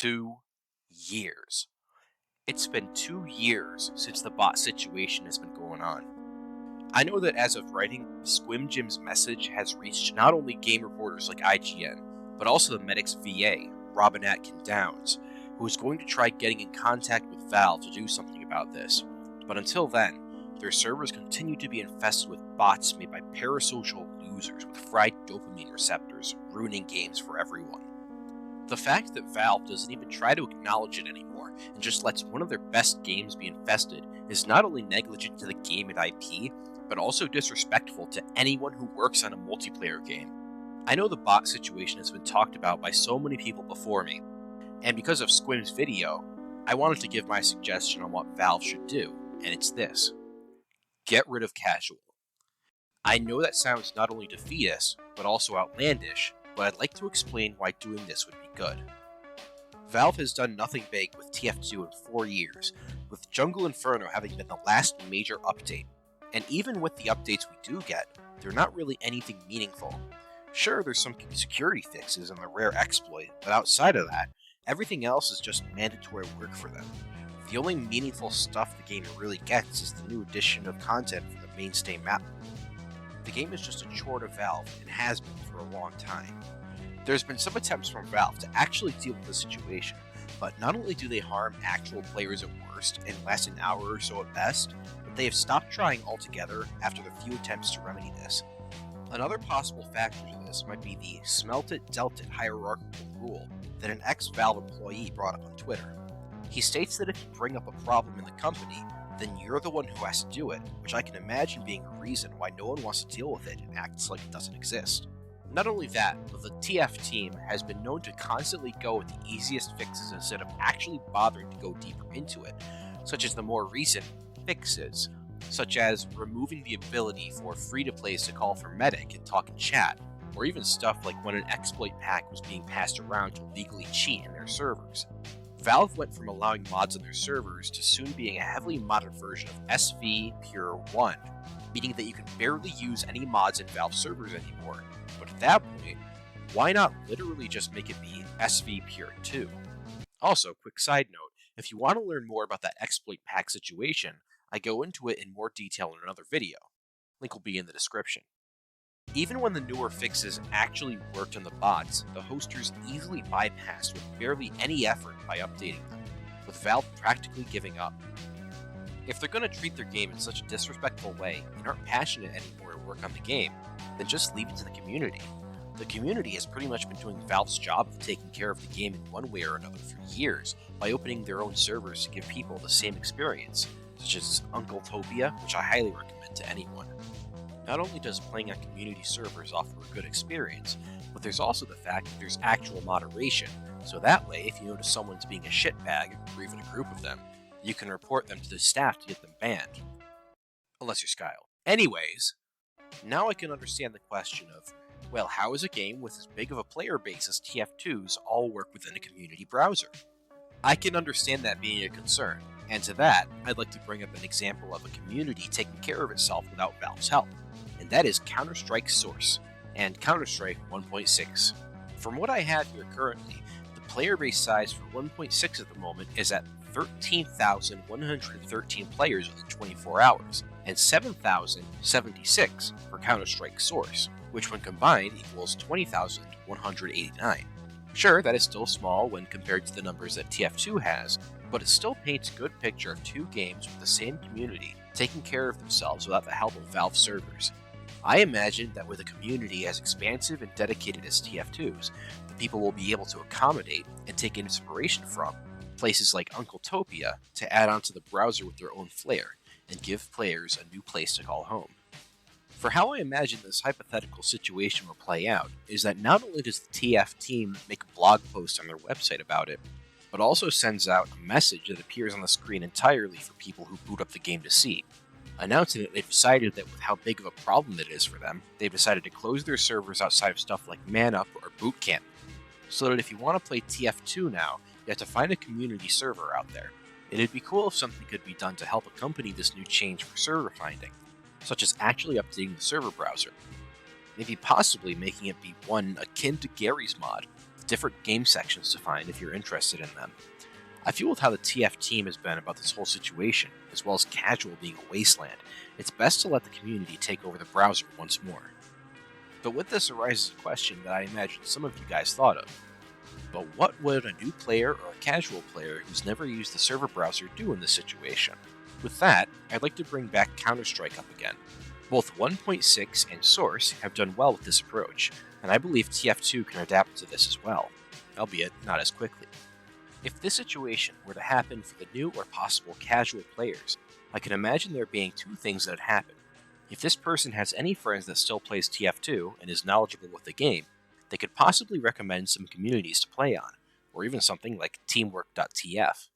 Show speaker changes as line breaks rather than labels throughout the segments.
2 years. It's been 2 years since the bot situation has been going on. I know that as of writing, Squim Jim's message has reached not only game reporters like IGN, but also the Medic's VA, Robin Atkin Downs, who is going to try getting in contact with Valve to do something about this. But until then, their servers continue to be infested with bots made by parasocial losers with fried dopamine receptors, ruining games for everyone. The fact that Valve doesn't even try to acknowledge it anymore and just lets one of their best games be infested is not only negligent to the game and IP, but also disrespectful to anyone who works on a multiplayer game. I know the bot situation has been talked about by so many people before me, and because of Squim's video, I wanted to give my suggestion on what Valve should do, and it's this. Get rid of casual. I know that sounds not only defeatist, but also outlandish, but I'd like to explain why doing this would be good. Valve has done nothing big with TF2 in 4 years, with Jungle Inferno having been the last major update, and even with the updates we do get, they're not really anything meaningful. Sure, there's some security fixes and the rare exploit, but outside of that, everything else is just mandatory work for them. The only meaningful stuff the game really gets is the new addition of content for the mainstay map. The game is just a chore to Valve and has been for a long time. There's been some attempts from Valve to actually deal with the situation, but not only do they harm actual players at worst and last an hour or so at best, but they have stopped trying altogether after the few attempts to remedy this. Another possible factor to this might be the smelt it, dealt it hierarchical rule that an ex-Valve employee brought up on Twitter. He states that if you bring up a problem in the company, then you're the one who has to do it, which I can imagine being a reason why no one wants to deal with it and acts like it doesn't exist. Not only that, but the TF team has been known to constantly go with the easiest fixes instead of actually bothering to go deeper into it, such as the more recent fixes, such as removing the ability for free-to-plays to call for medic and talk in chat, or even stuff like when an exploit pack was being passed around to legally cheat in their servers. Valve went from allowing mods on their servers to soon being a heavily modded version of SV Pure 1, meaning that you can barely use any mods in Valve servers anymore. But at that point, why not literally just make it be SV Pure 2? Also, quick side note, if you want to learn more about that exploit pack situation, I go into it in more detail in another video. Link will be in the description. Even when the newer fixes actually worked on the bots, the hosters easily bypassed with barely any effort by updating them, with Valve practically giving up. If they're going to treat their game in such a disrespectful way and aren't passionate anymore to work on the game, then just leave it to the community. The community has pretty much been doing Valve's job of taking care of the game in one way or another for years by opening their own servers to give people the same experience, such as Uncletopia, which I highly recommend to anyone. Not only does playing on community servers offer a good experience, but there's also the fact that there's actual moderation, so that way if you notice someone's being a shitbag, or even a group of them, you can report them to the staff to get them banned. Unless you're Skyle. Anyways, now I can understand the question of, well, how is a game with as big of a player base as TF2's all work within a community browser? I can understand that being a concern, and to that, I'd like to bring up an example of a community taking care of itself without Valve's help, and that is Counter-Strike Source, and Counter-Strike 1.6. From what I have here currently, the player base size for 1.6 at the moment is at 13,113 players within 24 hours, and 7,076 for Counter-Strike Source, which when combined equals 20,189. Sure, that is still small when compared to the numbers that TF2 has, but it still paints a good picture of two games with the same community taking care of themselves without the help of Valve servers. I imagine that with a community as expansive and dedicated as TF2's, the people will be able to accommodate and take inspiration from places like Uncletopia to add onto the browser with their own flair and give players a new place to call home. For how I imagine this hypothetical situation will play out is that not only does the TF team make a blog post on their website about it, but also sends out a message that appears on the screen entirely for people who boot up the game to see, announcing that they've decided that with how big of a problem it is for them, they've decided to close their servers outside of stuff like Man Up or Boot Camp, so that if you want to play TF2 now, you have to find a community server out there. It'd be cool if something could be done to help accompany this new change for server finding, such as actually updating the server browser, maybe possibly making it be one akin to Gary's mod, with different game sections to find if you're interested in them. I feel with how the TF team has been about this whole situation, as well as casual being a wasteland, it's best to let the community take over the browser once more. But with this arises a question that I imagine some of you guys thought of. But what would a new player or a casual player who's never used the server browser do in this situation? With that, I'd like to bring back Counter-Strike up again. Both 1.6 and Source have done well with this approach, and I believe TF2 can adapt to this as well, albeit not as quickly. If this situation were to happen for the new or possible casual players, I can imagine there being two things that would happen. If this person has any friends that still plays TF2 and is knowledgeable with the game, they could possibly recommend some communities to play on, or even something like teamwork.tf.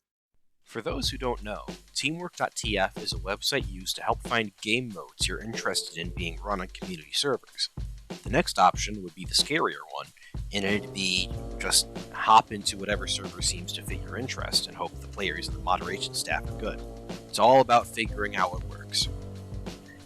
For those who don't know, teamwork.tf is a website used to help find game modes you're interested in being run on community servers. The next option would be the scarier one, and it'd be just hop into whatever server seems to fit your interest and hope the players and the moderation staff are good. It's all about figuring out what works.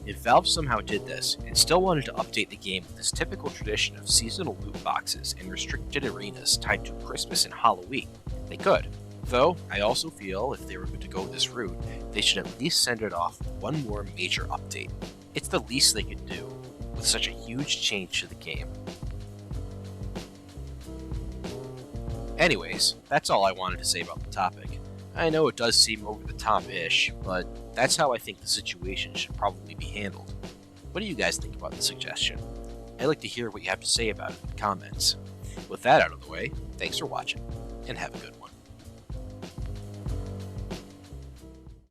If Valve somehow did this and still wanted to update the game with this typical tradition of seasonal loot boxes and restricted arenas tied to Christmas and Halloween, they could. Though, I also feel if they were going to go this route, they should at least send it off with one more major update. It's the least they could do with such a huge change to the game. Anyways, that's all I wanted to say about the topic. I know it does seem over the top-ish, but that's how I think the situation should probably be handled. What do you guys think about the suggestion? I'd like to hear what you have to say about it in the comments. With that out of the way, thanks for watching, and have a good one.